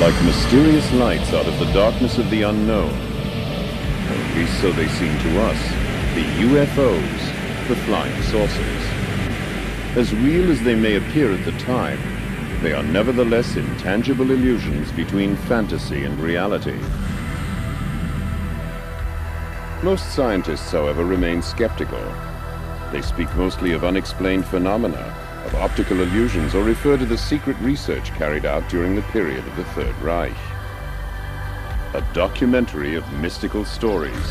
like mysterious lights out of the darkness of the unknown. At least so they seem to us, the UFOs, the flying saucers. As real as they may appear at the time, they are nevertheless intangible illusions between fantasy and reality. Most scientists, however, remain skeptical. They speak mostly of unexplained phenomena, of optical illusions, or refer to the secret research carried out during the period of the Third Reich. A documentary of mystical stories.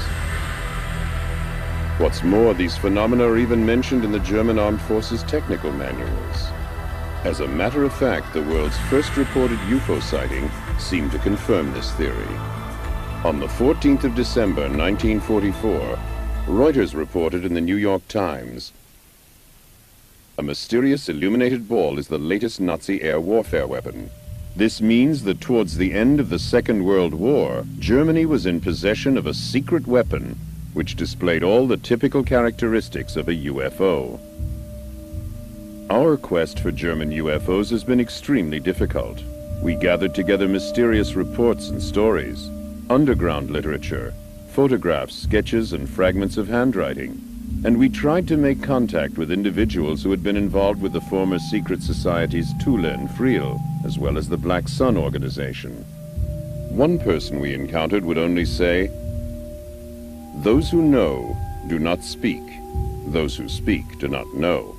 What's more, these phenomena are even mentioned in the German Armed Forces technical manuals. As a matter of fact, the world's first reported UFO sighting seemed to confirm this theory. On the 14th of December, 1944, Reuters reported in the New York Times, "A mysterious illuminated ball is the latest Nazi air warfare weapon. This means that towards the end of the Second World War, Germany was in possession of a secret weapon which displayed all the typical characteristics of a UFO." Our quest for German UFOs has been extremely difficult. We gathered together mysterious reports and stories, underground literature, photographs, sketches, and fragments of handwriting. And we tried to make contact with individuals who had been involved with the former secret societies Thule and Friel, as well as the Black Sun organization. One person we encountered would only say, "Those who know do not speak. Those who speak do not know."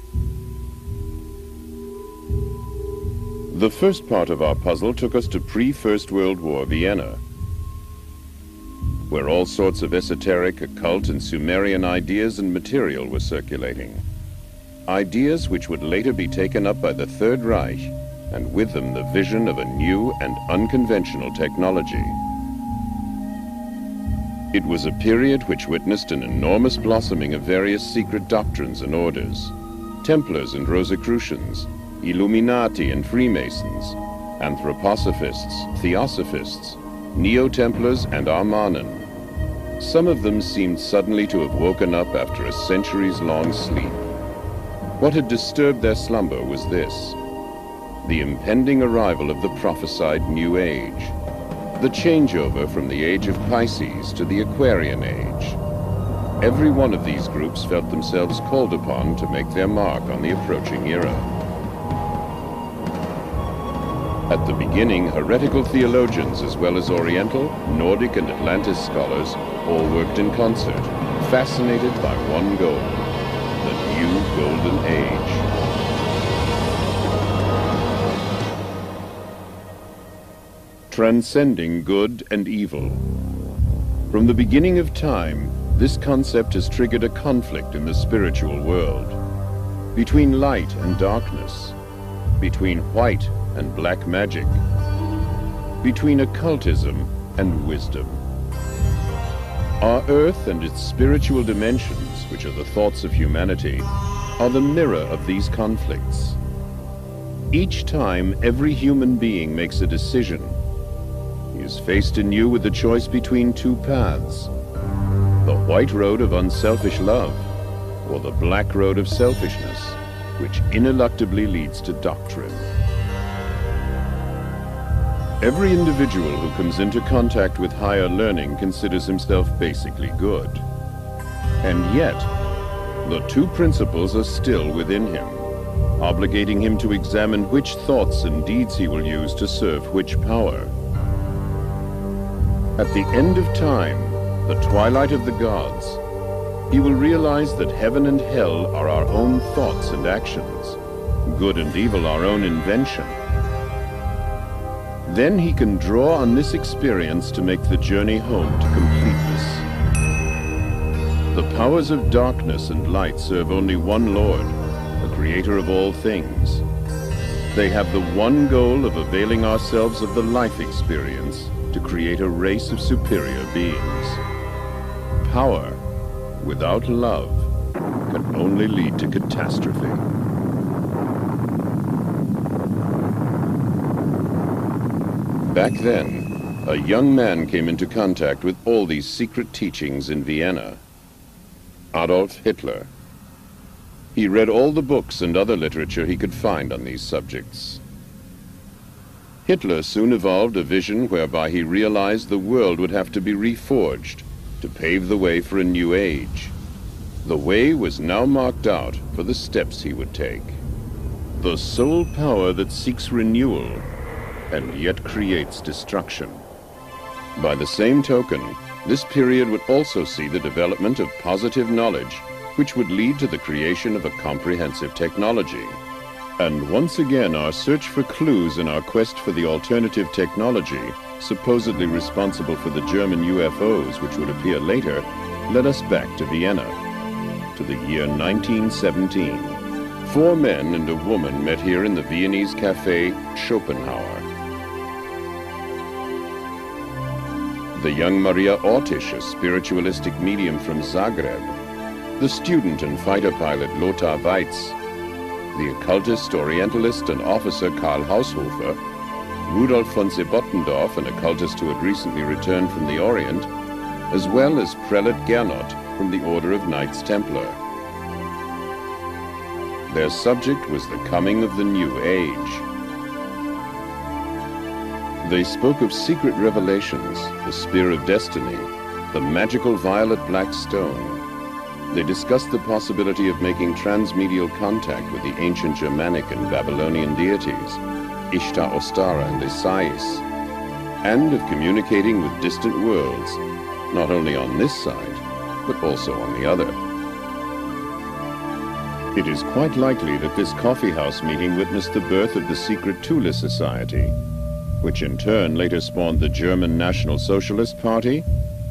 The first part of our puzzle took us to pre-First World War Vienna, where all sorts of esoteric, occult, and Sumerian ideas and material were circulating. Ideas which would later be taken up by the Third Reich, and with them the vision of a new and unconventional technology. It was a period which witnessed an enormous blossoming of various secret doctrines and orders: Templars and Rosicrucians, Illuminati and Freemasons, Anthroposophists, Theosophists, Neo-Templars and Armanen. Some of them seemed suddenly to have woken up after a centuries-long sleep. What had disturbed their slumber was this: the impending arrival of the prophesied New Age, the changeover from the age of Pisces to the Aquarian Age. Every one of these groups felt themselves called upon to make their mark on the approaching era. At the beginning, heretical theologians as well as Oriental, Nordic, and Atlantis scholars all worked in concert, fascinated by one goal: the new golden age. Transcending good and evil. From the beginning of time, this concept has triggered a conflict in the spiritual world, between light and darkness, between white and black magic, between occultism and wisdom. Our Earth and its spiritual dimensions, which are the thoughts of humanity, are the mirror of these conflicts. Each time every human being makes a decision, he is faced anew with the choice between two paths: the white road of unselfish love, or the black road of selfishness, which ineluctably leads to doctrine. Every individual who comes into contact with higher learning considers himself basically good. And yet, the two principles are still within him, obligating him to examine which thoughts and deeds he will use to serve which power. At the end of time, the twilight of the gods, he will realize that heaven and hell are our own thoughts and actions, good and evil our own invention. Then he can draw on this experience to make the journey home to completeness. The powers of darkness and light serve only one Lord, the creator of all things. They have the one goal of availing ourselves of the life experience to create a race of superior beings. Power without love can only lead to catastrophe. Back then, a young man came into contact with all these secret teachings in Vienna: Adolf Hitler. He read all the books and other literature he could find on these subjects. Hitler soon evolved a vision whereby he realized the world would have to be reforged to pave the way for a new age. The way was now marked out for the steps he would take. The sole power that seeks renewal and yet creates destruction. By the same token, this period would also see the development of positive knowledge, which would lead to the creation of a comprehensive technology. And once again, our search for clues in our quest for the alternative technology, supposedly responsible for the German UFOs which would appear later, led us back to Vienna, to the year 1917. 4 men and a woman met here in the Viennese cafe Schopenhauer. The young Maria Ortisch, a spiritualistic medium from Zagreb, the student and fighter pilot Lothar Weitz, the occultist, orientalist, and officer Karl Haushofer, Rudolf von Sebottendorf, an occultist who had recently returned from the Orient, as well as Prelate Gernot from the Order of Knights Templar. Their subject was the coming of the New Age. They spoke of secret revelations, the Spear of Destiny, the magical violet black stone. They discussed the possibility of making transmedial contact with the ancient Germanic and Babylonian deities, Ishtar, Ostara, and Isais, and of communicating with distant worlds, not only on this side, but also on the other. It is quite likely that this coffeehouse meeting witnessed the birth of the secret Thule Society, which in turn later spawned the German National Socialist Party,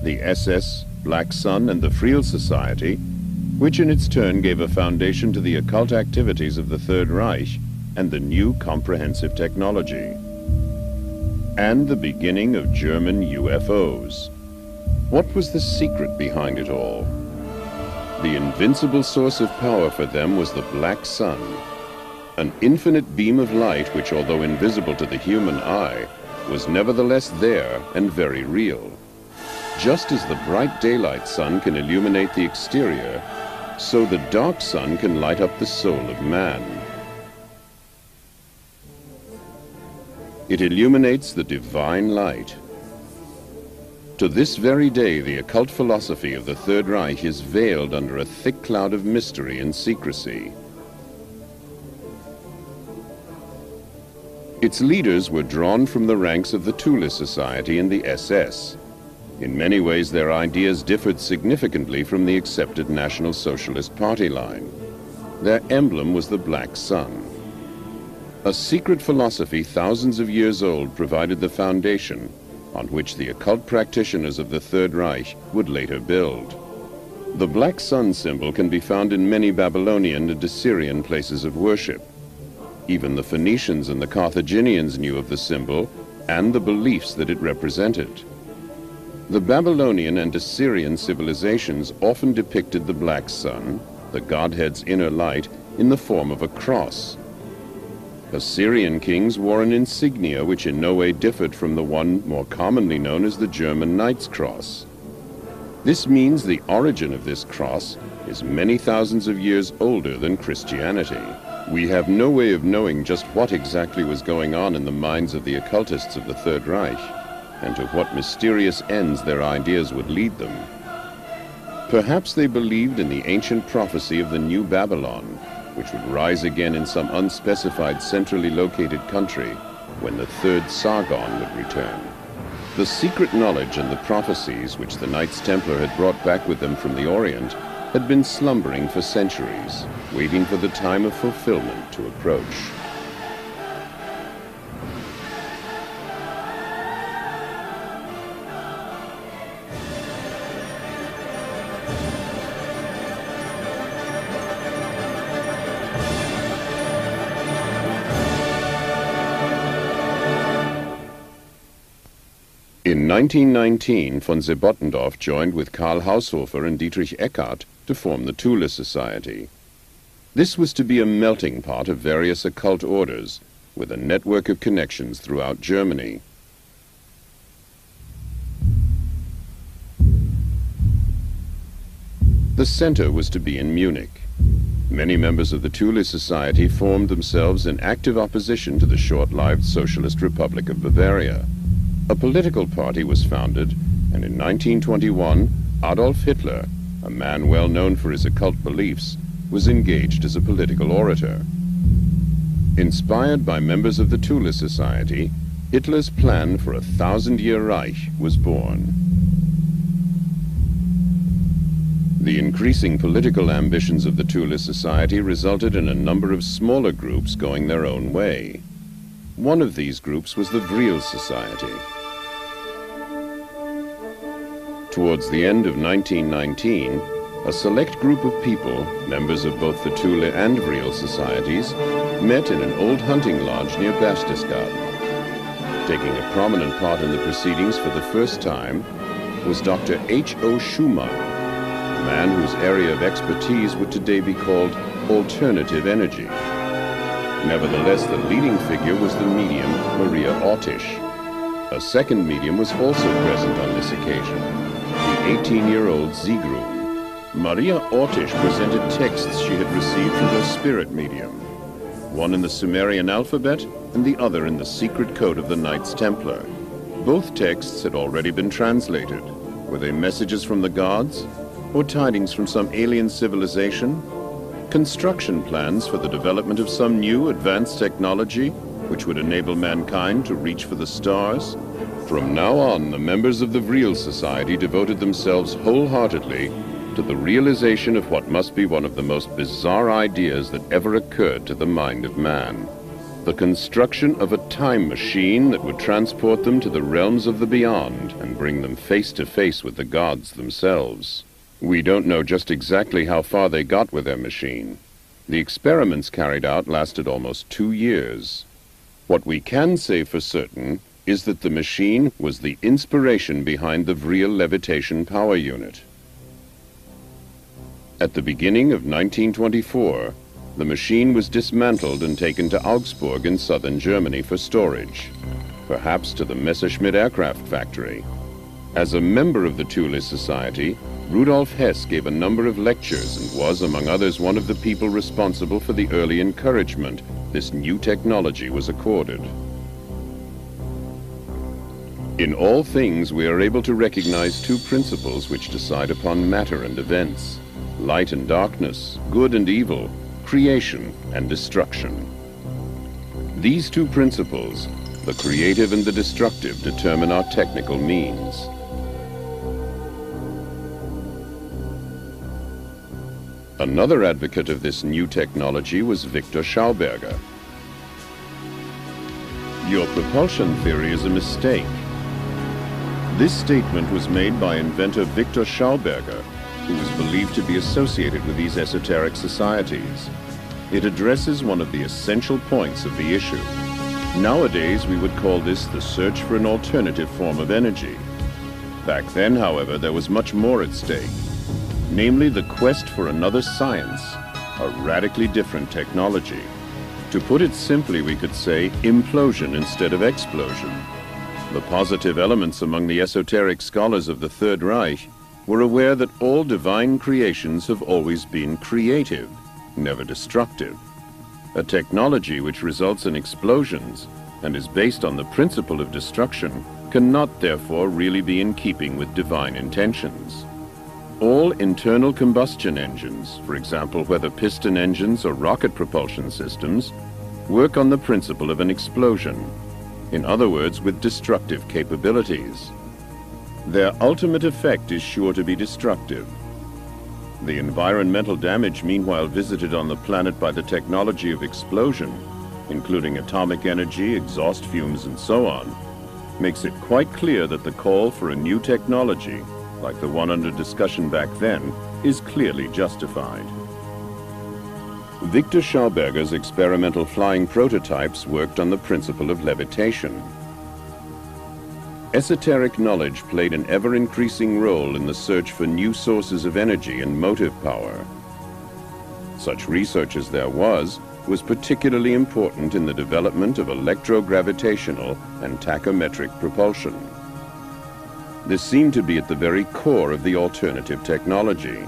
the SS, Black Sun, and the Friel Society, which in its turn gave a foundation to the occult activities of the Third Reich and the new comprehensive technology. And the beginning of German UFOs. What was the secret behind it all? The invincible source of power for them was the Black Sun, an infinite beam of light which, although invisible to the human eye, was nevertheless there and very real. Just as the bright daylight sun can illuminate the exterior, so the dark sun can light up the soul of man. It illuminates the divine light. To this very day, the occult philosophy of the Third Reich is veiled under a thick cloud of mystery and secrecy. Its leaders were drawn from the ranks of the Thule Society and the SS. In many ways, their ideas differed significantly from the accepted National Socialist Party line. Their emblem was the Black Sun. A secret philosophy thousands of years old provided the foundation on which the occult practitioners of the Third Reich would later build. The Black Sun symbol can be found in many Babylonian and Assyrian places of worship. Even the Phoenicians and the Carthaginians knew of the symbol and the beliefs that it represented. The Babylonian and Assyrian civilizations often depicted the Black Sun, the Godhead's inner light, in the form of a cross. Assyrian kings wore an insignia which in no way differed from the one more commonly known as the German Knight's Cross. This means the origin of this cross is many thousands of years older than Christianity. We have no way of knowing just what exactly was going on in the minds of the occultists of the Third Reich, and to what mysterious ends their ideas would lead them. Perhaps they believed in the ancient prophecy of the New Babylon, which would rise again in some unspecified centrally located country when the third Sargon would return. The secret knowledge and the prophecies which the Knights Templar had brought back with them from the Orient had been slumbering for centuries, waiting for the time of fulfillment to approach. In 1919, von Sebottendorf joined with Karl Haushofer and Dietrich Eckart to form the Thule Society. This was to be a melting pot of various occult orders, with a network of connections throughout Germany. The center was to be in Munich. Many members of the Thule Society formed themselves in active opposition to the short-lived Socialist Republic of Bavaria. A political party was founded, and in 1921, Adolf Hitler, a man well known for his occult beliefs, was engaged as a political orator. Inspired by members of the Thule Society, Hitler's plan for a 1,000-year Reich was born. The increasing political ambitions of the Thule Society resulted in a number of smaller groups going their own way. One of these groups was the Vril Society. Towards the end of 1919, a select group of people, members of both the Thule and Vril societies, met in an old hunting lodge near Berchtesgaden. Taking a prominent part in the proceedings for the first time was Dr. H.O. Schumann, a man whose area of expertise would today be called alternative energy. Nevertheless, the leading figure was the medium Maria Ortisch. A second medium was also present on this occasion, the 18-year-old Sigrun. Maria Ortisch presented texts she had received from her spirit medium, one in the Sumerian alphabet and the other in the secret code of the Knights Templar. Both texts had already been translated. Were they messages from the gods, or tidings from some alien civilization? Construction plans for the development of some new advanced technology which would enable mankind to reach for the stars? From now on, the members of the Vril Society devoted themselves wholeheartedly to the realization of what must be one of the most bizarre ideas that ever occurred to the mind of man. The construction of a time machine that would transport them to the realms of the beyond and bring them face to face with the gods themselves. We don't know just exactly how far they got with their machine. The experiments carried out lasted almost 2 years. What we can say for certain is that the machine was the inspiration behind the Vril levitation power unit. At the beginning of 1924, the machine was dismantled and taken to Augsburg in southern Germany for storage, perhaps to the Messerschmitt aircraft factory. As a member of the Thule Society, Rudolf Hess gave a number of lectures and was, among others, one of the people responsible for the early encouragement this new technology was accorded. In all things, we are able to recognize two principles which decide upon matter and events: light and darkness, good and evil, creation and destruction. These two principles, the creative and the destructive, determine our technical means. Another advocate of this new technology was Victor Schauberger. Your propulsion theory is a mistake. This statement was made by inventor Victor Schauberger, who is believed to be associated with these esoteric societies. It addresses one of the essential points of the issue. Nowadays, we would call this the search for an alternative form of energy. Back then, however, there was much more at stake, namely the quest for another science, a radically different technology. To put it simply, we could say implosion instead of explosion. The positive elements among the esoteric scholars of the Third Reich were aware that all divine creations have always been creative, never destructive. A technology which results in explosions and is based on the principle of destruction cannot therefore really be in keeping with divine intentions. All internal combustion engines, for example whether piston engines or rocket propulsion systems, work on the principle of an explosion, in other words with destructive capabilities. Their ultimate effect is sure to be destructive. The environmental damage meanwhile visited on the planet by the technology of explosion, including atomic energy, exhaust fumes, and so on, makes it quite clear that the call for a new technology, like the one under discussion back then, is clearly justified. Victor Schauberger's experimental flying prototypes worked on the principle of levitation. Esoteric knowledge played an ever-increasing role in the search for new sources of energy and motive power. Such research as there was particularly important in the development of electrogravitational and tachometric propulsion. This seemed to be at the very core of the alternative technology.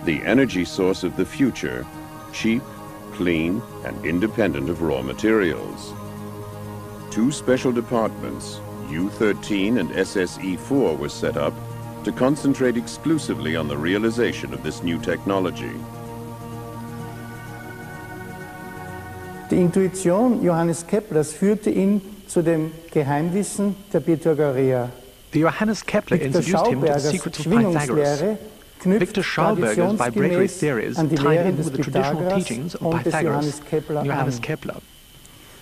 the energy source of the future, cheap, clean, and independent of raw materials. Two special departments, U-13 and SSE-4, were set up to concentrate exclusively on the realization of this new technology. Die Intuition Johannes Keplers führte ihn zu dem Geheimwissen der Pythagoreer. Johannes Kepler introduced him to the secrets of Pythagoras. Victor Schauberger's vibratory theories tied in with the traditional teachings of Pythagoras and Johannes Kepler.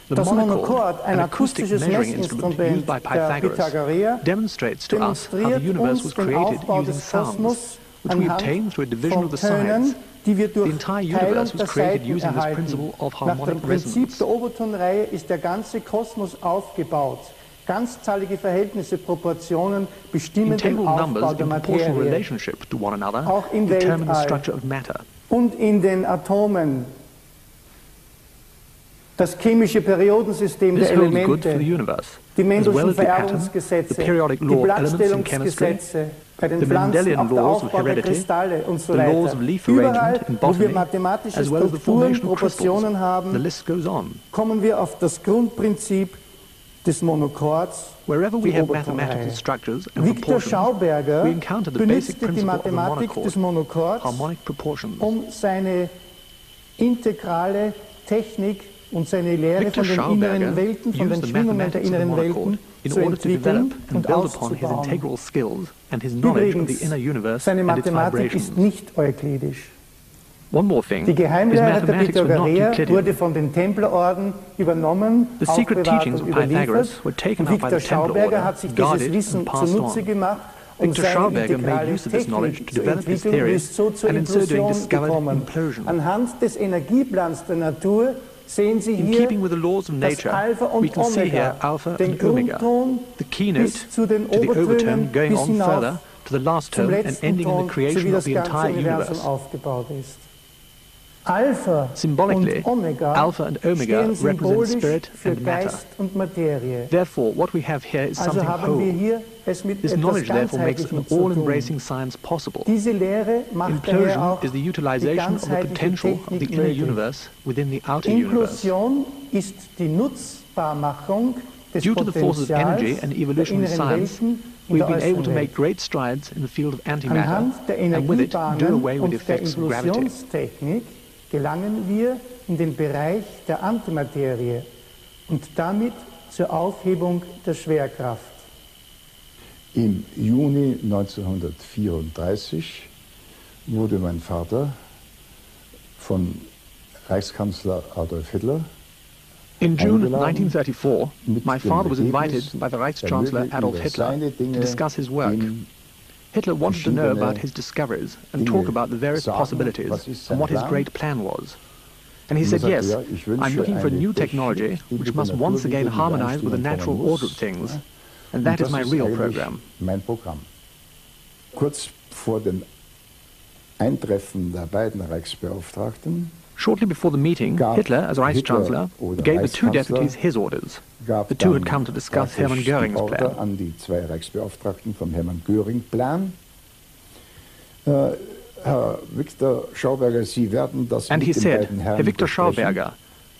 The monochord, an acoustic measuring instrument used by Pythagoras, demonstrates to us how the universe was created using sounds, which we obtain through a division of the sides. The entire universe was created using this principle of harmonic resonance. Nach dem Prinzip der Obertonreihe ist der ganze Kosmos aufgebaut. Ganzzahlige Verhältnisse, Proportionen bestimmen den Aufbau der Materie. Auch im Weltall und in den Atomen. Das chemische Periodensystem der Elemente, die Mendelschen Vererbungsgesetze, die Blattstellungsgesetze, bei den Pflanzen auch der Aufbau der Kristalle und so weiter. Überall, wo wir mathematische Strukturen, Proportionen haben, kommen wir auf das Grundprinzip des Monochords, die Obertonreihe. Victor Schauberger benutzte die Mathematik des Monochords, um seine integrale Technik und seine Lehre von den inneren Welten, von den Schwingungen der inneren Welten zu entwickeln und auszubauen. Übrigens, seine Mathematik ist nicht euklidisch. Die Geheimlehre der Pythagoreer wurde von den Templerorden übernommen, aufbewahrt und überliefert. Und Victor Schauberger hat sich dieses Wissen zunutze gemacht, um seine integrale Technik zu entwickeln und ist so zur Implosion gekommen. Anhand des Energieplans der Natur sehen Sie hier das Alpha und Omega, den Grundton bis zu den Obertönen bis hinauf zum letzten Ton, so wie das ganze Universum aufgebaut ist. Alpha Symbolically, Alpha and Omega represent spirit and matter. Und Materie. Therefore, what we have here is something whole. This knowledge therefore makes an all-embracing science possible. Implosion is the utilization of the potential of the inner universe within the outer universe. Ist die Nutzbarmachung des Due to the forces of energy and evolutionary science, we've been able to make great strides in the field of antimatter, and with it do away with the effects of gravity. Gelangen wir in den Bereich der Antimaterie und damit zur Aufhebung der Schwerkraft. Im Juni 1934 wurde mein Vater von Reichskanzler Adolf Hitler In June 1934, my father was invited by the Reichschancellor Adolf Hitler to discuss his work. Hitler wanted to know about his discoveries and talk about the various possibilities and what his great plan was. And he said, yes, I'm looking for a new technology which must once again harmonize with the natural order of things. And that is my real program. Kurz vor dem Eintreffen der beiden Reichsbeauftragten Shortly before the meeting, Hitler, as Reichschancellor, gave the two deputies his orders. The two had come to discuss Hermann Göring's plan. An die zwei Reichsbeauftragten vom Hermann Göring-Plan. Herr Victor Schauberger, Sie werden das and mit he den said, beiden Herren Herr Victor Schauberger,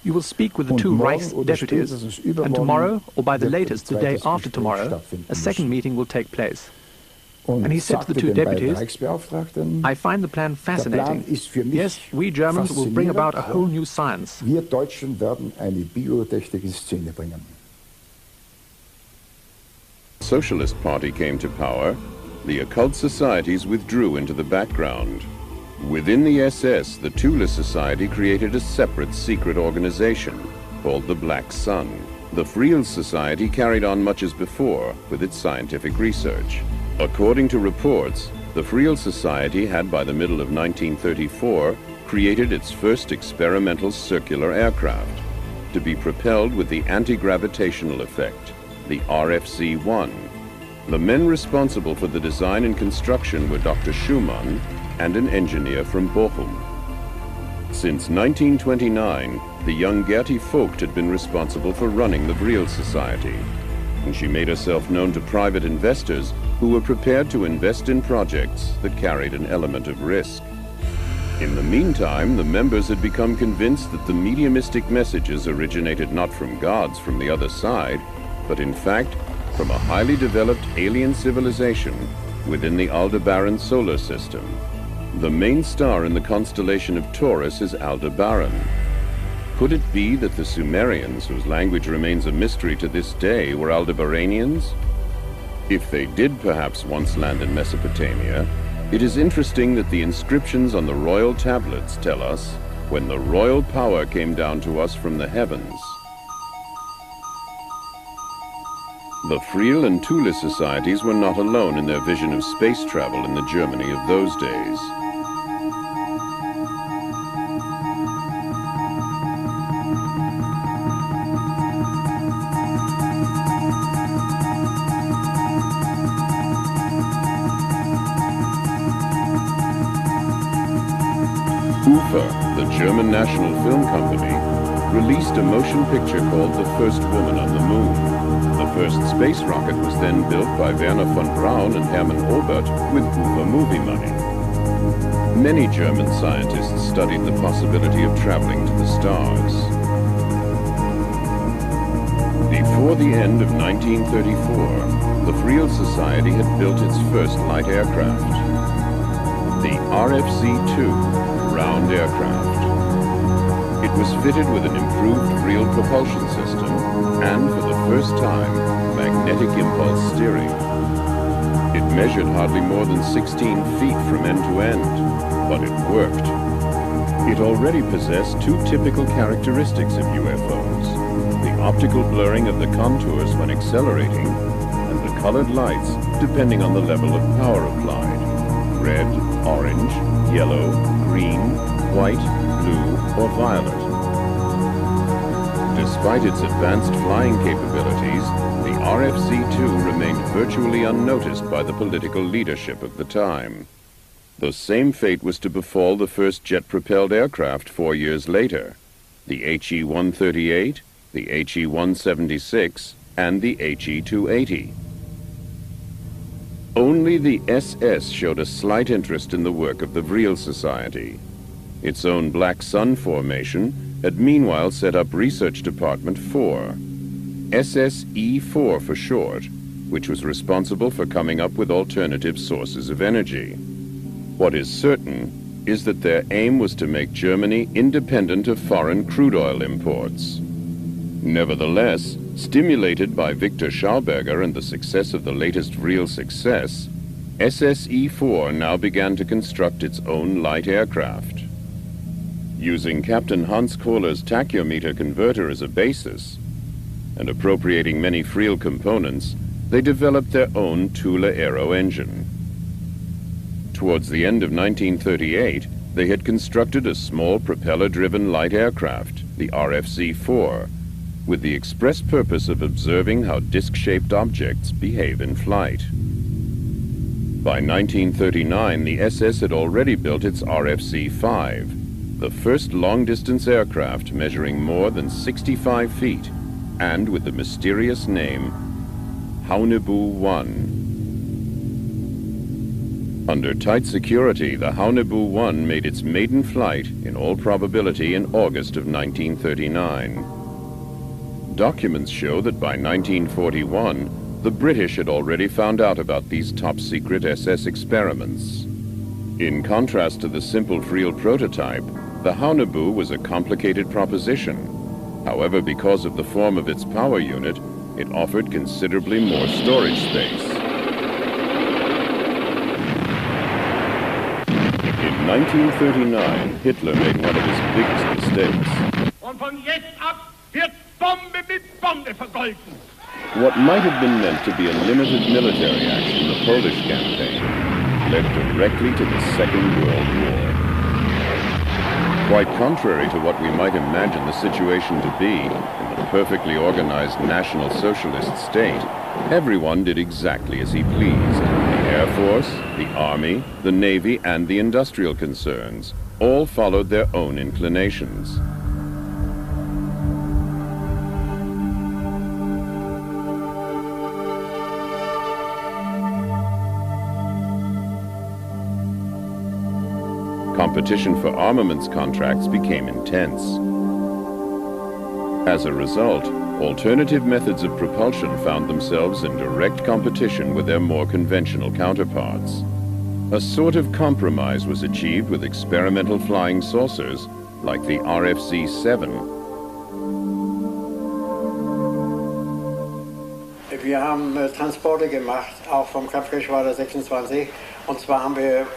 you will speak with the two Reichsdeputies, and tomorrow, or by the latest the day after tomorrow, a second meeting will take place. And he said to the two deputies, I find the plan fascinating. Yes, we Germans will bring about a whole new science. Wir Deutschen werden eine Biotechnik in Szene bringen. The Socialist Party came to power, the occult societies withdrew into the background. Within the SS, the Thule Society created a separate secret organization called the Black Sun. The Friel Society carried on much as before with its scientific research. According to reports, the Friel Society had by the middle of 1934 created its first experimental circular aircraft to be propelled with the anti-gravitational effect, the RFC-1. The men responsible for the design and construction were Dr. Schumann and an engineer from Bochum. Since 1929, the young Gertie Vogt had been responsible for running the Friel Society, and she made herself known to private investors who were prepared to invest in projects that carried an element of risk. In the meantime, the members had become convinced that the mediumistic messages originated not from gods from the other side, but in fact from a highly developed alien civilization within the Aldebaran solar system. The main star in the constellation of Taurus is Aldebaran. Could it be that the Sumerians, whose language remains a mystery to this day, were Aldebaranians? If they did perhaps once land in Mesopotamia, it is interesting that the inscriptions on the royal tablets tell us when the royal power came down to us from the heavens. The Friel and Thule societies were not alone in their vision of space travel in the Germany of those days. UFA, the German national film company, released a motion picture called The First Woman on the Moon. The first space rocket was then built by Werner von Braun and Hermann Oberth with UFA movie money. Many German scientists studied the possibility of traveling to the stars. Before the end of 1934, the Friel Society had built its first light aircraft, the RFC-2 round aircraft. It was fitted with an improved Friel propulsion system and, for the first time, magnetic impulse steering. It measured hardly more than 16 feet from end to end, but it worked. It already possessed two typical characteristics of UFOs: the optical blurring of the contours when accelerating, and the colored lights depending on the level of power applied: red, orange, yellow, green, white, blue, or violet. Despite its advanced flying capabilities, the RFC-2 remained virtually unnoticed by the political leadership of the time. The same fate was to befall the first jet-propelled aircraft 4 years later, the HE-138, the HE-176, and the HE-280. Only the SS showed a slight interest in the work of the Friel Society. Its own Black Sun formation had meanwhile set up Research Department 4, SSE-4 for short, which was responsible for coming up with alternative sources of energy. What is certain is that their aim was to make Germany independent of foreign crude oil imports. Nevertheless, stimulated by Victor Schauberger and the success of the latest Friel success, SSE-4 now began to construct its own light aircraft. Using Captain Hans Kohler's tachyometer converter as a basis, and appropriating many Friel components, they developed their own Thule Aero engine. Towards the end of 1938, they had constructed a small propeller-driven light aircraft, the RFC-4, with the express purpose of observing how disc-shaped objects behave in flight. By 1939, the SS had already built its RFC-5, the first long-distance aircraft measuring more than 65 feet, and with the mysterious name Haunebu-1. Under tight security, the Haunebu-1 made its maiden flight, in all probability, in August of 1939. Documents show that by 1941, the British had already found out about these top-secret SS experiments. In contrast to the simple Friel prototype, the Haunebu was a complicated proposition. However, because of the form of its power unit, it offered considerably more storage space. In 1939, Hitler made one of his biggest mistakes. What might have been meant to be a limited military action in the Polish campaign led directly to the Second World War. Quite contrary to what we might imagine the situation to be in the perfectly organized National Socialist state, everyone did exactly as he pleased. The Air Force, the Army, the Navy, and the industrial concerns all followed their own inclinations. competition for armaments contracts became intense. As a result, alternative methods of propulsion found themselves in direct competition with their more conventional counterparts. A sort of compromise was achieved with experimental flying saucers like the RFC-7. Wir haben Transporte gemacht, auch vom Kampfgeschwader 26. Und zwar haben wir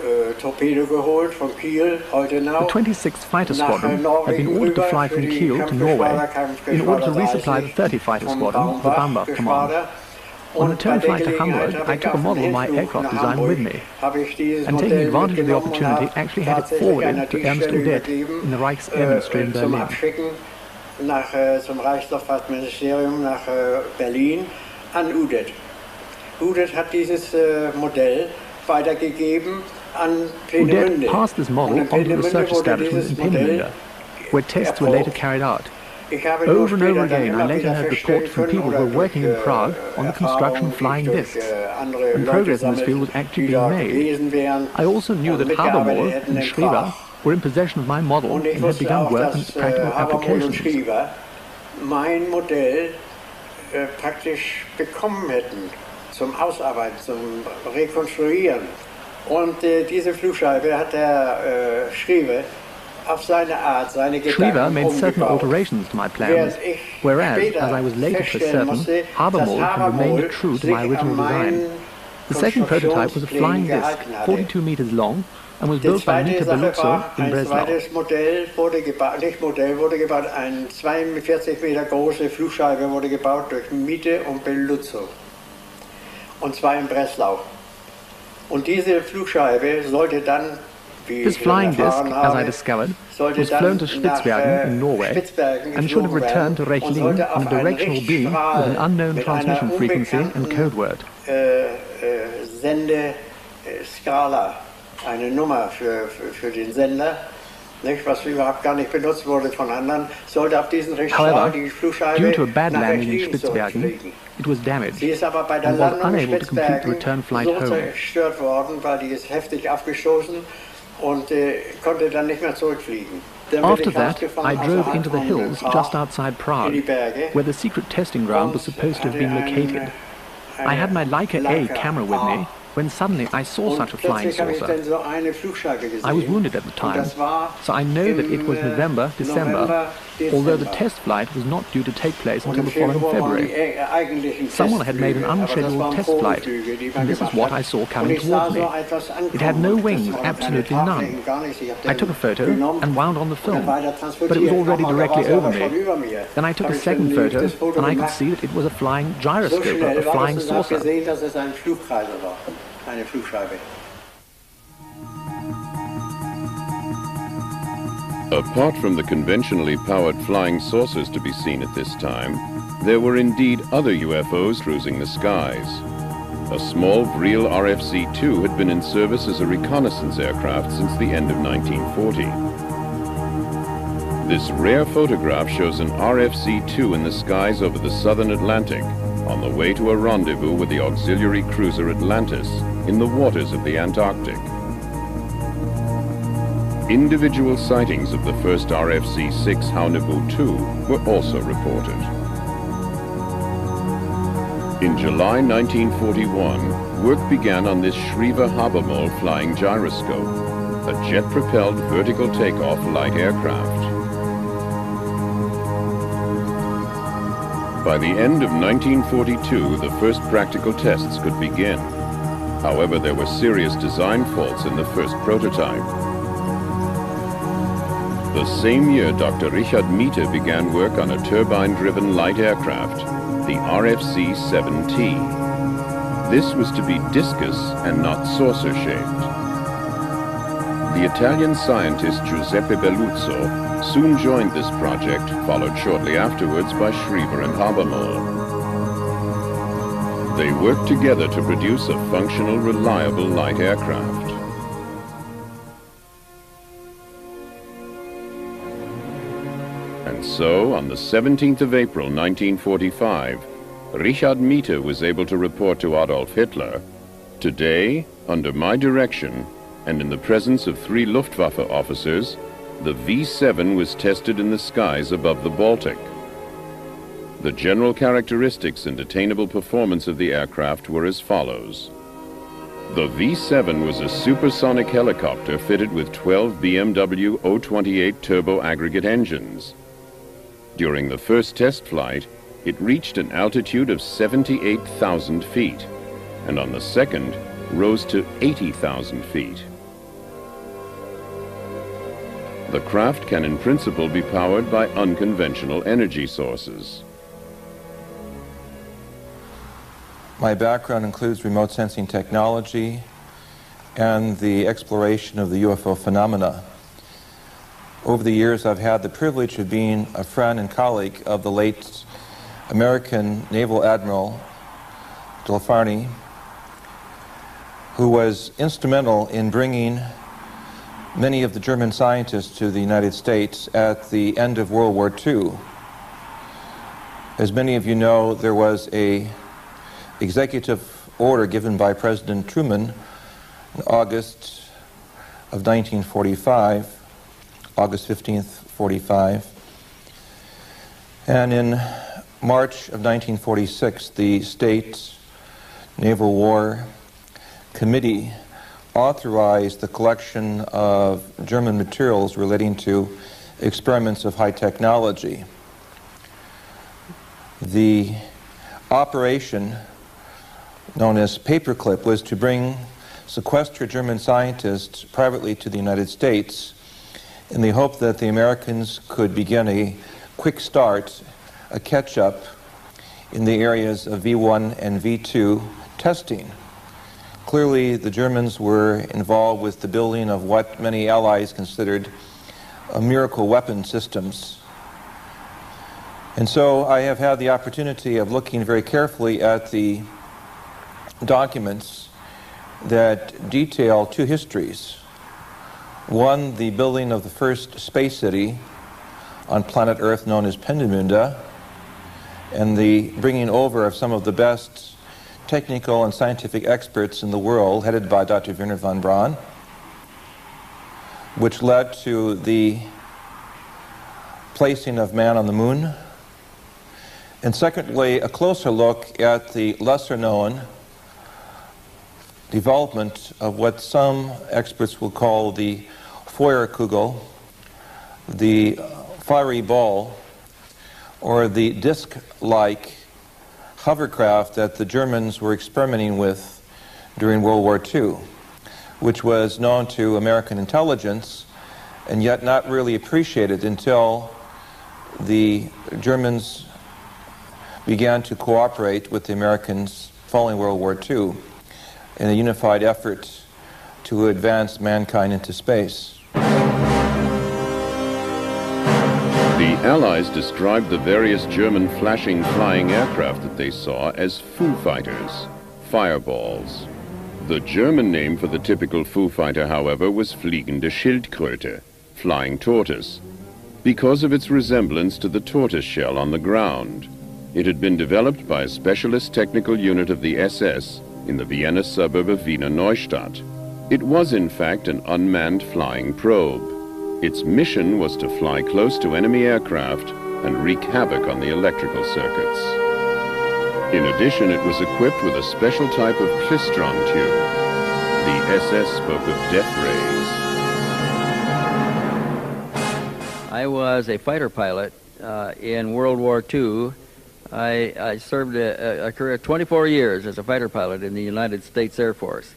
Torpedo geholt von Kiel, Holtenau. The 26th Fighter Squadron had been ordered to fly from Kiel to Norway in order to resupply the 30 Fighter Squadron, the Bambach Command. On return flight to Hamburg, I took a model of my aircraft design with me, and taking advantage of the opportunity, actually had it forwarded to Ernst Udet in the Reich's Air Ministry in Berlin. Zum Reichsluftfahrtministerium nach Berlin an Udet. Udet hat dieses Modell weitergegeben an Udet passed this model on to the research establishment in Peenemünde, where tests were later carried out. Over and over again, I later heard reports from people who were working in Prague on the construction of flying discs, and progress in this field was actually being made. I also knew that Habermohl and Schriever were in possession of my model and had begun work on its practical applications. Mein Modell praktisch bekommen hätten zum Ausarbeiten, zum Rekonstruieren. Und diese Flugscheibe hat der Schriever auf seine Art, seine Schriever Gedanken made certain umgebaut. alterations to my plans, whereas, as I was later for certain, Habermohl had remained true to my original design. The second prototype was a flying disc, 42 meters long, and was built by Mita Beluzzo in Breslau. Ein zweites Modell wurde gebaut, nicht Modell wurde gebaut, eine 42 Meter große Flugscheibe wurde gebaut durch Mita und Beluzzo. Und zwar in Breslau. Und diese Flugscheibe sollte dann, wie This ich flying disc, erfahren as I habe, discovered, sollte was dann flown to nach Spitzbergen in Norway Spitzbergen and should have geflogen returned to werden und Rechlin sollte on auf a einen directional beam with an unknown mit transmission einer frequency and unbekannten, code word. Sendeskala, eine Nummer für den Sender, nicht, was überhaupt gar nicht benutzt wurde von anderen, sollte auf diesen Richtstrahl However, die Flugscheibe due to a bad nach landing in Rechlin Spitzbergen, zurückfliegen. it was damaged Sie ist aber bei der and was Landung in unable to complete the Spitzbergen return flight so home. zerstört worden, weil die ist heftig aufgestoßen und konnte dann nicht mehr zurückfliegen. Dann bin After ich that, rausgefahren I drove außerhalb into the von hills Prag just outside Prague, in die Berge. where the secret testing ground was supposed to have been located. I had my Leica A camera with me when suddenly I saw such a flying saucer. I was wounded at the time, so I know that it was November, December, although the test flight was not due to take place until the following February. Someone had made an unscheduled test flight, and this is what I saw coming towards me. It had no wings, absolutely none. I took a photo and wound on the film, but it was already directly over me. Then I took a second photo, and I could see that it was a flying gyroscope, a flying saucer. Eine Flugscheibe. Apart from the conventionally powered flying saucers to be seen at this time, there were indeed other UFOs cruising the skies. A small Vril RFC-2 had been in service as a reconnaissance aircraft since the end of 1940. This rare photograph shows an RFC-2 in the skies over the southern Atlantic, on the way to a rendezvous with the auxiliary cruiser Atlantis in the waters of the Antarctic. Individual sightings of the first RFC-6 Haunebu-2 were also reported. In July 1941, work began on this Schriever-Habermohl flying gyroscope, a jet-propelled vertical takeoff light aircraft. By the end of 1942, the first practical tests could begin. However, there were serious design faults in the first prototype. The same year, Dr. Richard Mita began work on a turbine-driven light aircraft, the RFC-7T. This was to be discus and not saucer-shaped. The Italian scientist Giuseppe Beluzzo soon joined this project, followed shortly afterwards by Schriever and Habermohl. They worked together to produce a functional, reliable light aircraft. And so, on the 17th of April 1945, Richard Mita was able to report to Adolf Hitler, "Today, under my direction, and in the presence of 3 Luftwaffe officers, the V-7 was tested in the skies above the Baltic. The general characteristics and attainable performance of the aircraft were as follows. The V-7 was a supersonic helicopter fitted with 12 BMW 028 turbo aggregate engines. During the first test flight, it reached an altitude of 78,000 feet, and on the second, rose to 80,000 feet. The craft can in principle be powered by unconventional energy sources. My background includes remote sensing technology and the exploration of the UFO phenomena. Over the years, I've had the privilege of being a friend and colleague of the late American Naval Admiral Delfarny, who was instrumental in bringing many of the German scientists to the United States at the end of World War II. As many of you know, there was an executive order given by President Truman in August of 1945, August 15th, 45. And in March of 1946, the State Naval War Committee authorized the collection of German materials relating to experiments of high technology. The operation known as Paperclip was to bring sequestered German scientists privately to the United States in the hope that the Americans could begin a quick start, a catch-up in the areas of V1 and V2 testing. Clearly, the Germans were involved with the building of what many allies considered miracle weapon systems. And so I have had the opportunity of looking very carefully at the documents that detail 2 histories. One, the building of the first space city on planet Earth known as Peenemünde, and the bringing over of some of the best technical and scientific experts in the world, headed by Dr. Wernher von Braun, which led to the placing of man on the moon. And secondly, a closer look at the lesser-known development of what some experts will call the Feuerkugel, the fiery ball, or the disc-like hovercraft that the Germans were experimenting with during World War II, which was known to American intelligence and yet not really appreciated until the Germans began to cooperate with the Americans following World War II in a unified effort to advance mankind into space. The Allies described the various German flashing flying aircraft that they saw as Foo Fighters, fireballs. The German name for the typical Foo Fighter, however, was Fliegende Schildkröte, flying tortoise, because of its resemblance to the tortoise shell on the ground. It had been developed by a specialist technical unit of the SS in the Vienna suburb of Wiener Neustadt. It was in fact an unmanned flying probe. Its mission was to fly close to enemy aircraft and wreak havoc on the electrical circuits. In addition, it was equipped with a special type of klystron tube. The SS spoke of death rays. I was a fighter pilot in World War II. I served a career of 24 years as a fighter pilot in the United States Air Force.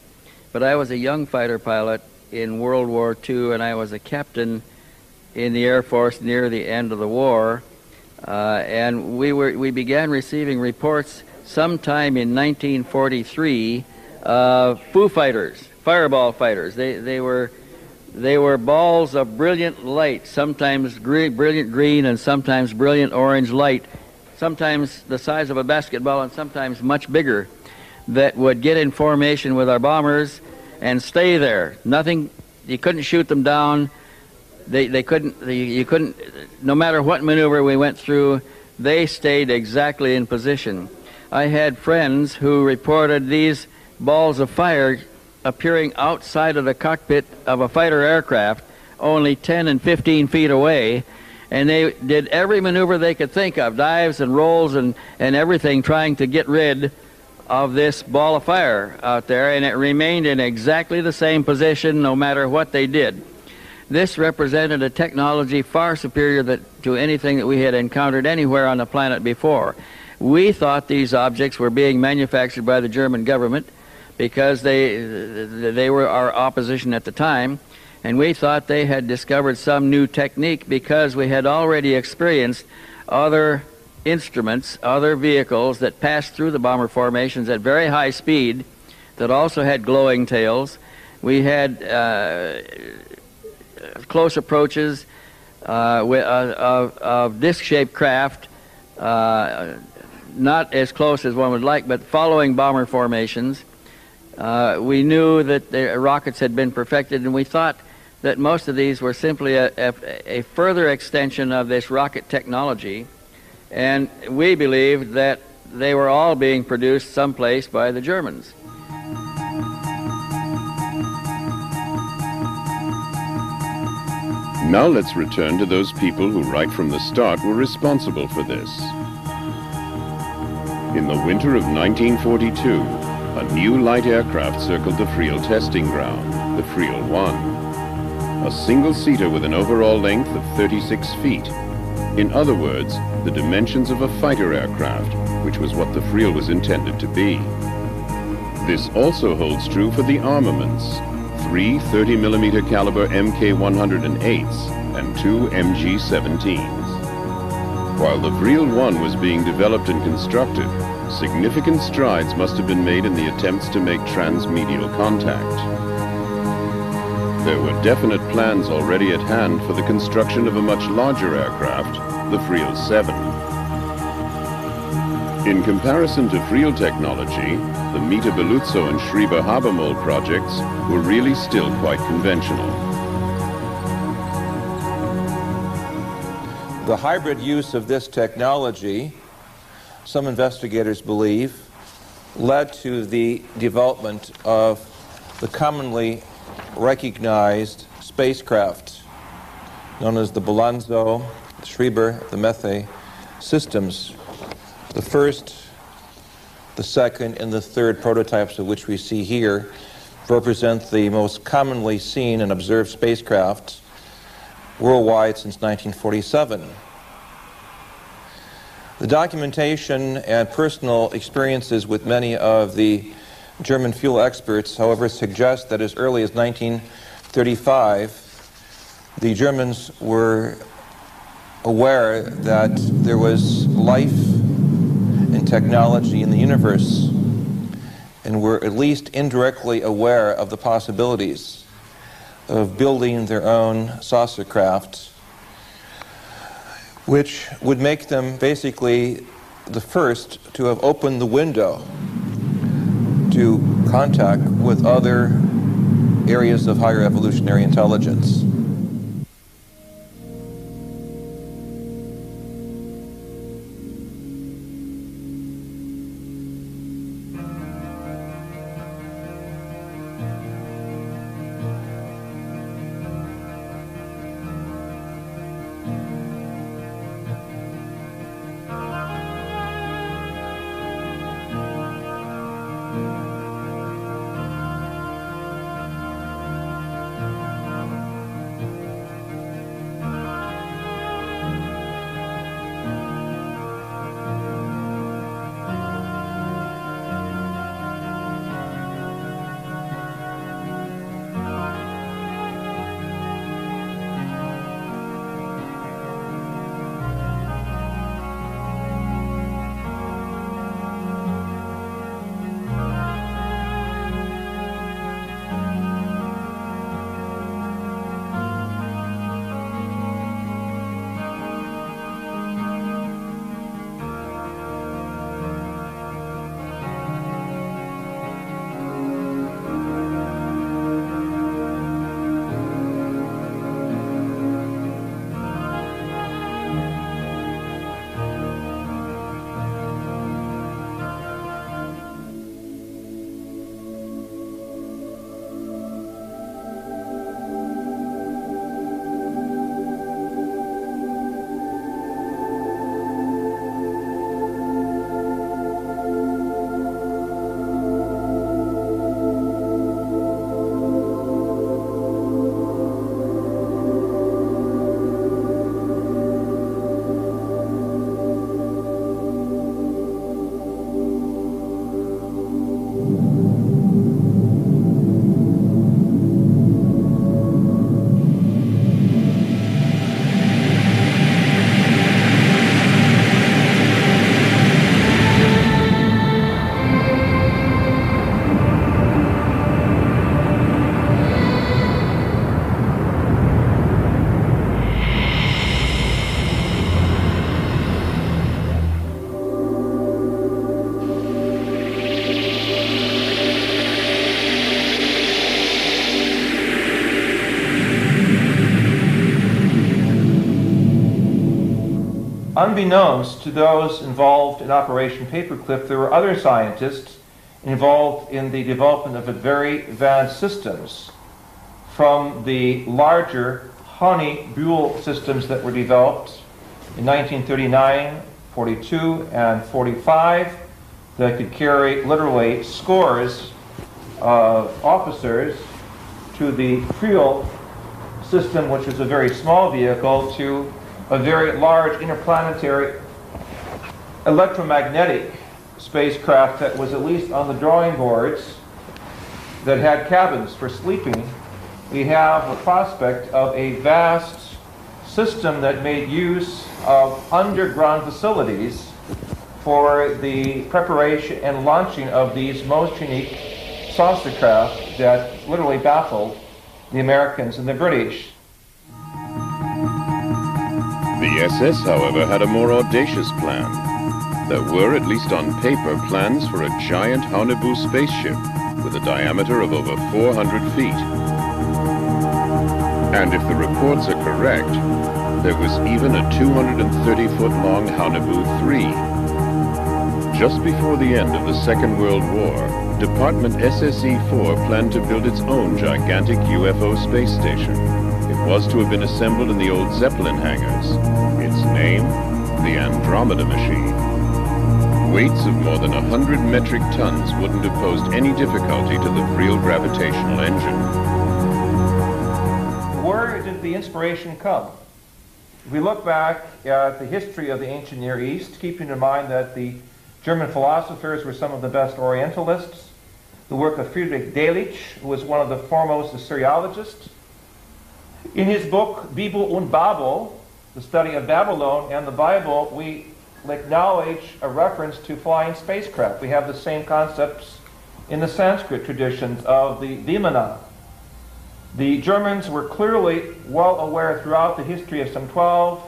But I was a young fighter pilot in World War II, and I was a captain in the Air Force near the end of the war. And we began receiving reports sometime in 1943 of Foo Fighters, fireball fighters. They were balls of brilliant light, sometimes brilliant green and sometimes brilliant orange light, sometimes the size of a basketball and sometimes much bigger, that would get in formation with our bombers and stay there. Nothing, you couldn't shoot them down. You couldn't, no matter what maneuver we went through, they stayed exactly in position. I had friends who reported these balls of fire appearing outside of the cockpit of a fighter aircraft only 10 and 15 feet away, and they did every maneuver they could think of, dives and rolls and everything, trying to get rid of this ball of fire out there, and it remained in exactly the same position no matter what they did. This represented a technology far superior to anything that we had encountered anywhere on the planet before. We thought these objects were being manufactured by the German government because they were our opposition at the time, and we thought they had discovered some new technique because we had already experienced other instruments, other vehicles that passed through the bomber formations at very high speed that also had glowing tails. We had close approaches of disc-shaped craft, not as close as one would like, but following bomber formations. We knew that the rockets had been perfected, and we thought that most of these were simply a further extension of this rocket technology, and we believed that they were all being produced someplace by the Germans. Now let's return to those people who right from the start were responsible for this. In the winter of 1942, a new light aircraft circled the Friel testing ground, the Friel 1. A single-seater with an overall length of 36 feet. In other words, the dimensions of a fighter aircraft, which was what the Friel was intended to be. This also holds true for the armaments. 3 30mm caliber Mk108s and 2 MG17s. While the Friel 1 was being developed and constructed, significant strides must have been made in the attempts to make transmedial contact. There were definite plans already at hand for the construction of a much larger aircraft, the Friel 7. In comparison to Friel technology, the Mita Beluzzo and Schreiber Habermold projects were really still quite conventional. The hybrid use of this technology, some investigators believe, led to the development of the commonly recognized spacecraft known as the Beluzzo, the Schreiber, the Methe systems. The first, the second, and the third prototypes of which we see here represent the most commonly seen and observed spacecraft worldwide since 1947. The documentation and personal experiences with many of the German fuel experts, however, suggest that as early as 1935, the Germans were aware that there was life and technology in the universe, and were at least indirectly aware of the possibilities of building their own saucer craft, which would make them basically the first to have opened the window to contact with other areas of higher evolutionary intelligence. unbeknownst to those involved in Operation Paperclip, there were other scientists involved in the development of very advanced systems, from the larger honey buell systems that were developed in 1939, 42, and 45 that could carry literally scores of officers, to the Friel system, which was a very small vehicle, to a very large interplanetary electromagnetic spacecraft that was at least on the drawing boards, that had cabins for sleeping. We have a prospect of a vast system that made use of underground facilities for the preparation and launching of these most unique saucer craft that literally baffled the Americans and the British. The SS, however, had a more audacious plan. There were, at least on paper, plans for a giant Haunebu spaceship with a diameter of over 400 feet. And if the reports are correct, there was even a 230-foot-long Haunebu 3. Just before the end of the Second World War, Department SSE-4 planned to build its own gigantic UFO space station. It was to have been assembled in the old Zeppelin hangars. Its name, the Andromeda Machine. Weights of more than 100 metric tons wouldn't have posed any difficulty to the real gravitational engine. Where did the inspiration come? If we look back at the history of the ancient Near East, keeping in mind that the German philosophers were some of the best Orientalists, the work of Friedrich Delitzsch, who was one of the foremost Assyriologists. In his book, Bibel und Babel, the study of Babylon and the Bible, we acknowledge a reference to flying spacecraft. We have the same concepts in the Sanskrit traditions of the Vimana. The Germans were clearly well aware throughout the history of some 12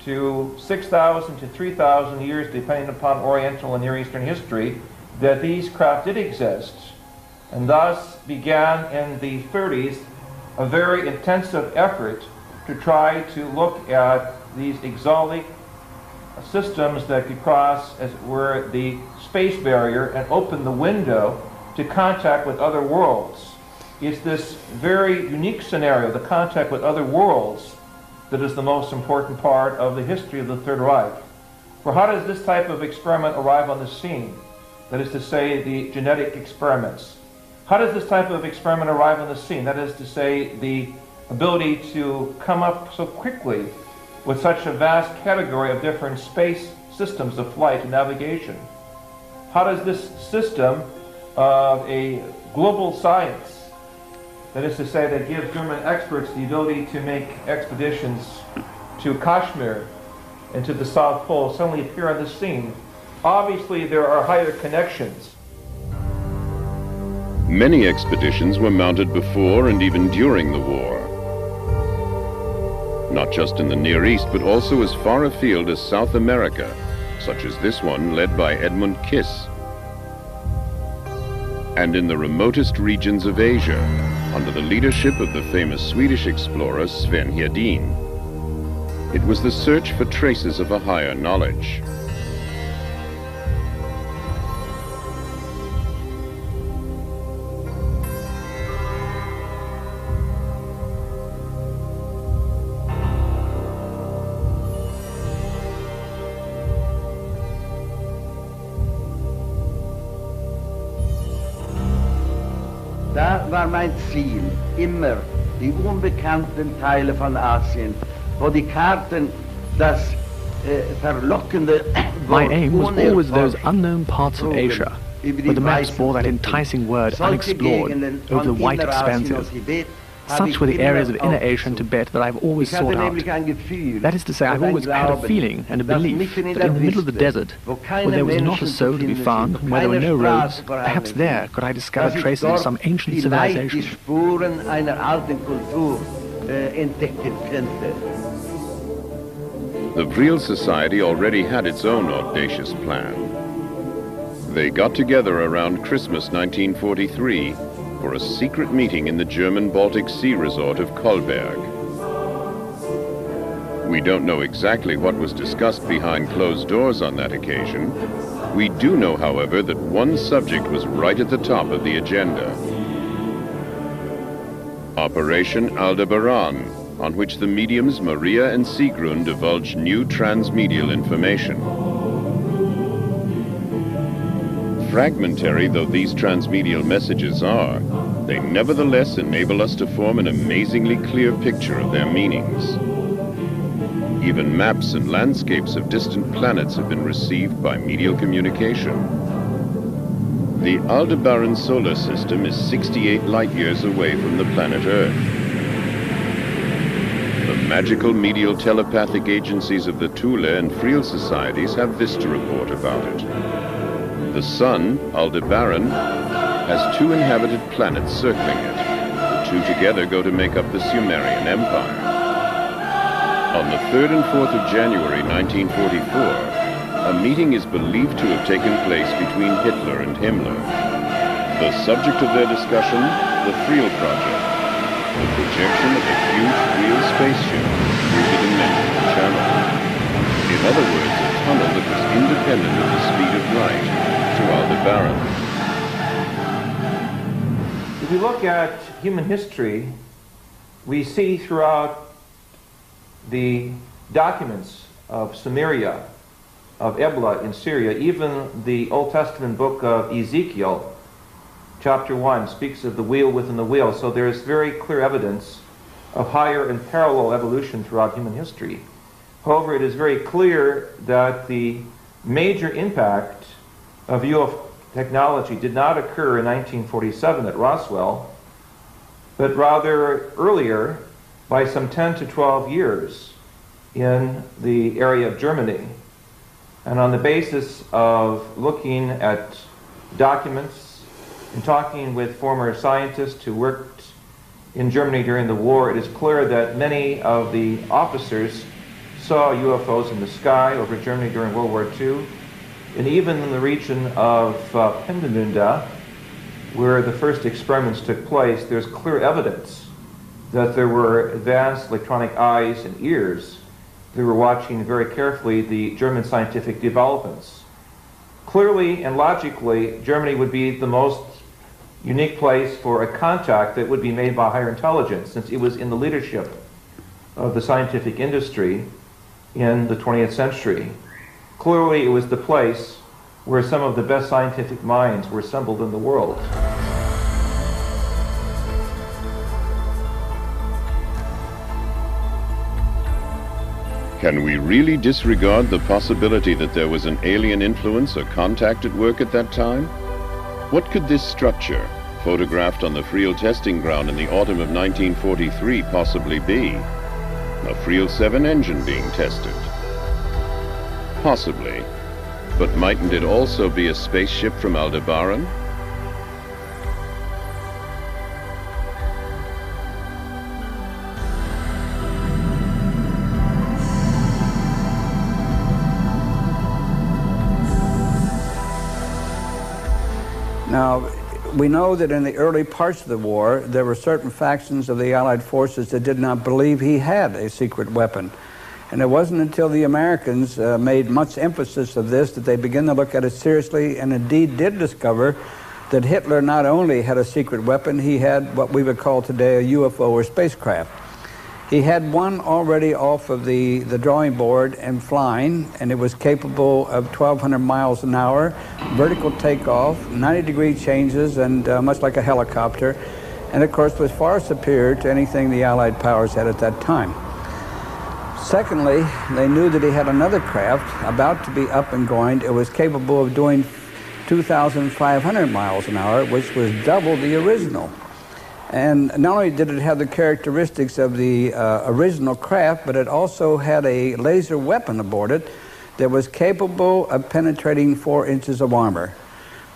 to 6,000 to 3,000 years, depending upon Oriental and Near Eastern history, that these craft did exist, and thus began in the 30s a very intensive effort to try to look at these exotic systems that could cross, as it were, the space barrier and open the window to contact with other worlds. It's this very unique scenario, the contact with other worlds, that is the most important part of the history of the Third Reich. For how does this type of experiment arrive on the scene? That is to say, the genetic experiments. How does this type of experiment arrive on the scene? That is to say, the ability to come up so quickly with such a vast category of different space systems of flight and navigation. How does this system of a global science, that is to say, that gives German experts the ability to make expeditions to Kashmir and to the South Pole, suddenly appear on the scene? Obviously, there are higher connections. Many expeditions were mounted before and even during the war. Not just in the Near East, but also as far afield as South America, such as this one led by Edmund Kiss. And in the remotest regions of Asia, under the leadership of the famous Swedish explorer Sven Hedin. It was the search for traces of a higher knowledge. Da war mein Ziel immer die unbekannten Teile von Asien, wo die Karten das verlockende My aim was always those unknown parts of Asia, where the maps bore that enticing word unexplored over the white expanses. Such were the areas of Inner Asia and Tibet that I've always sought out. That is to say, I've always had a feeling and a belief that in the middle of the desert, where there was not a soul to be found, where there were no roads, perhaps there could I discover traces of some ancient civilization. The Vril Society already had its own audacious plan. They got together around Christmas 1943 for a secret meeting in the German Baltic Sea resort of Kolberg. We don't know exactly what was discussed behind closed doors on that occasion. We do know, however, that one subject was right at the top of the agenda. Operation Aldebaran, on which the mediums Maria and Sigrun divulged new transmedial information. Fragmentary though these transmedial messages are, they nevertheless enable us to form an amazingly clear picture of their meanings. Even maps and landscapes of distant planets have been received by medial communication. The Aldebaran solar system is 68 light-years away from the planet Earth. The magical medial telepathic agencies of the Thule and Friel societies have this to report about it. The sun, Aldebaran, has 2 inhabited planets circling it. The 2 together go to make up the Sumerian Empire. On the 3rd and 4th of January 1944, a meeting is believed to have taken place between Hitler and Himmler. The subject of their discussion, the Friel project, the projection of a huge Friel spaceship through the dimensional channel. In other words, a tunnel that was independent of the speed of light to Aldebaran. If you look at human history, we see throughout the documents of Sumeria, of Ebla in Syria, even the Old Testament book of Ezekiel, chapter 1, speaks of the wheel within the wheel. So there is very clear evidence of higher and parallel evolution throughout human history. However, it is very clear that the major impact of UFO technology did not occur in 1947 at Roswell, but rather earlier, by some 10 to 12 years in the area of Germany. And on the basis of looking at documents and talking with former scientists who worked in Germany during the war, it is clear that many of the officers saw UFOs in the sky over Germany during World War II, and even in the region of Peenemünde, where the first experiments took place, there's clear evidence that there were advanced electronic eyes and ears that were watching very carefully the German scientific developments. Clearly and logically, Germany would be the most unique place for a contact that would be made by higher intelligence, since it was in the leadership of the scientific industry in the 20th century. Clearly, it was the place where some of the best scientific minds were assembled in the world. Can we really disregard the possibility that there was an alien influence or contact at work at that time? What could this structure, photographed on the Friel testing ground in the autumn of 1943, possibly be? A Friel 7 engine being tested? Possibly. But mightn't it also be a spaceship from Aldebaran? Now, we know that in the early parts of the war, there were certain factions of the Allied forces that did not believe he had a secret weapon. And it wasn't until the Americans made much emphasis of this that they began to look at it seriously, and indeed did discover that Hitler not only had a secret weapon, he had what we would call today a UFO or spacecraft. He had one already off of the drawing board and flying, and it was capable of 1,200 miles an hour, vertical takeoff, 90-degree changes, and much like a helicopter, and of course was far superior to anything the Allied powers had at that time. Secondly, they knew that he had another craft about to be up and going. It was capable of doing 2,500 miles an hour, which was double the original. And not only did it have the characteristics of the original craft, but it also had a laser weapon aboard it that was capable of penetrating 4 inches of armor.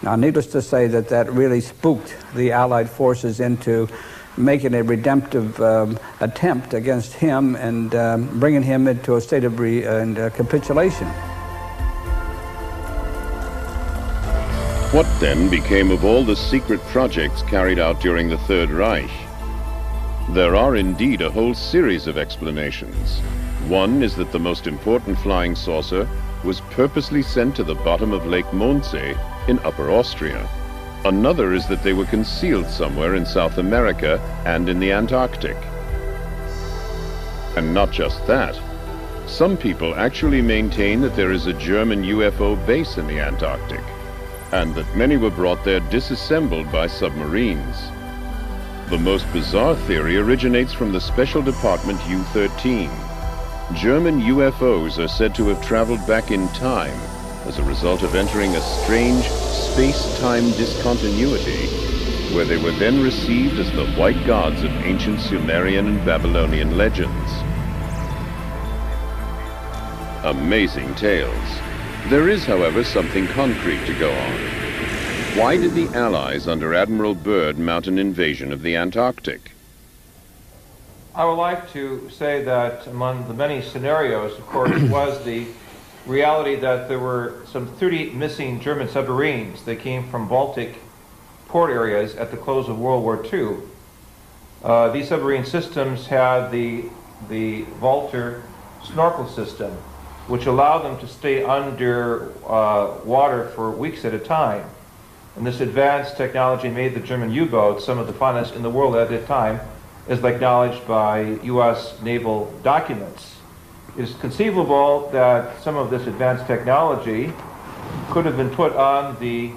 Now, needless to say that that really spooked the Allied forces into making a redemptive attempt against him and bringing him into a state of capitulation. What then became of all the secret projects carried out during the Third Reich? There are indeed a whole series of explanations. One is that the most important flying saucer was purposely sent to the bottom of Lake Mondsee in Upper Austria. Another is that they were concealed somewhere in South America and in the Antarctic. And not just that. Some people actually maintain that there is a German UFO base in the Antarctic, and that many were brought there disassembled by submarines. The most bizarre theory originates from the Special Department U-13. German UFOs are said to have traveled back in time as a result of entering a strange space-time discontinuity, where they were then received as the white gods of ancient Sumerian and Babylonian legends. Amazing tales. There is, however, something concrete to go on. Why did the Allies under Admiral Byrd mount an invasion of the Antarctic? I would like to say that among the many scenarios, of course, was the reality that there were some 30 missing German submarines that came from Baltic port areas at the close of World War II. These submarine systems had the Walter snorkel system, which allowed them to stay under water for weeks at a time. And this advanced technology made the German U-boats some of the finest in the world at that time, as acknowledged by U.S. naval documents. It is conceivable that some of this advanced technology could have been put on the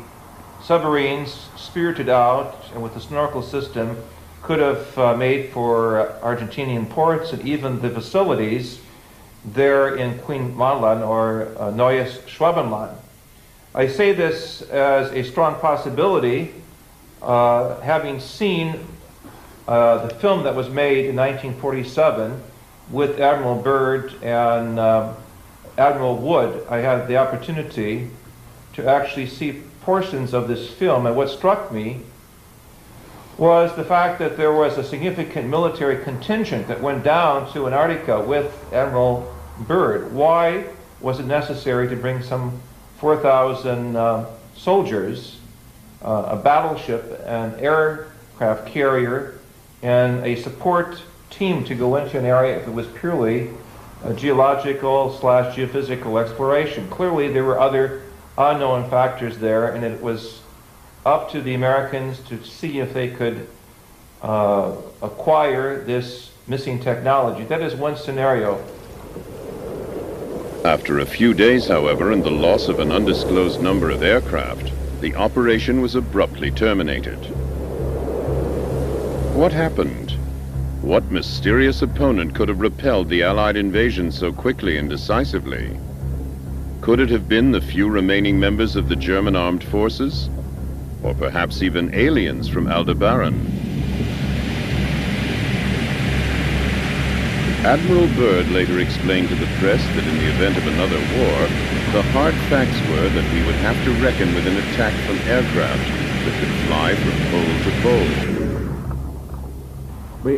submarines, spirited out, and with the snorkel system could have made for Argentinian ports and even the facilities there in Queen Maudland or Neues Schwabenland. I say this as a strong possibility, having seen the film that was made in 1947 with Admiral Byrd and Admiral Wood. I had the opportunity to actually see portions of this film, and what struck me was the fact that there was a significant military contingent that went down to Antarctica with Admiral Byrd. Why was it necessary to bring some 4,000 soldiers, a battleship, an aircraft carrier, and a support team to go into an area if it was purely a geological/geophysical exploration? Clearly there were other unknown factors there, and it was up to the Americans to see if they could acquire this missing technology. That is one scenario. After a few days, however, and the loss of an undisclosed number of aircraft, the operation was abruptly terminated. What happened? What mysterious opponent could have repelled the Allied invasion so quickly and decisively? Could it have been the few remaining members of the German armed forces? Or perhaps even aliens from Aldebaran? Admiral Byrd later explained to the press that in the event of another war, the hard facts were that we would have to reckon with an attack from aircraft that could fly from pole to pole.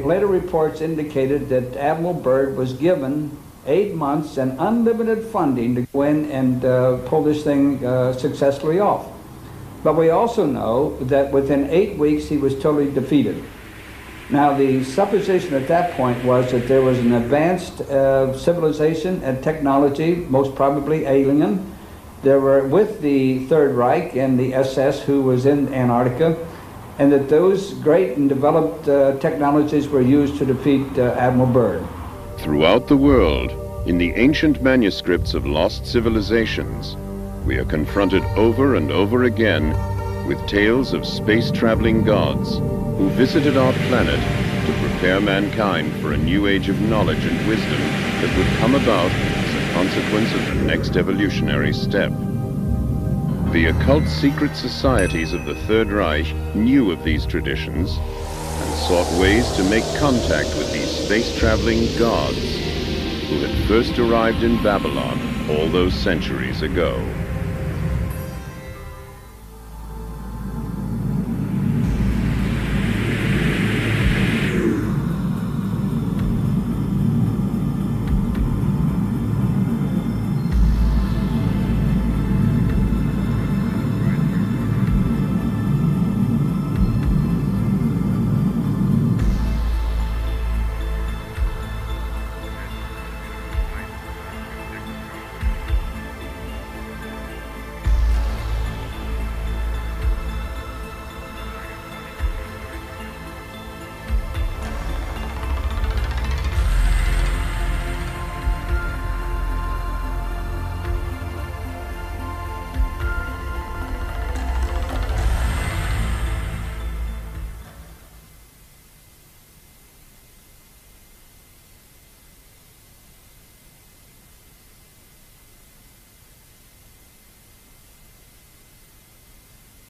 Later reports indicated that Admiral Byrd was given 8 months and unlimited funding to go in and pull this thing successfully off. But we also know that within 8 weeks he was totally defeated. Now, the supposition at that point was that there was an advanced civilization and technology, most probably alien. There were with the Third Reich and the SS who was in Antarctica, and that those great and developed technologies were used to defeat Admiral Byrd. Throughout the world, in the ancient manuscripts of lost civilizations, we are confronted over and over again with tales of space-traveling gods who visited our planet to prepare mankind for a new age of knowledge and wisdom that would come about as a consequence of the next evolutionary step. The occult secret societies of the Third Reich knew of these traditions and sought ways to make contact with these space-traveling gods who had first arrived in Babylon all those centuries ago.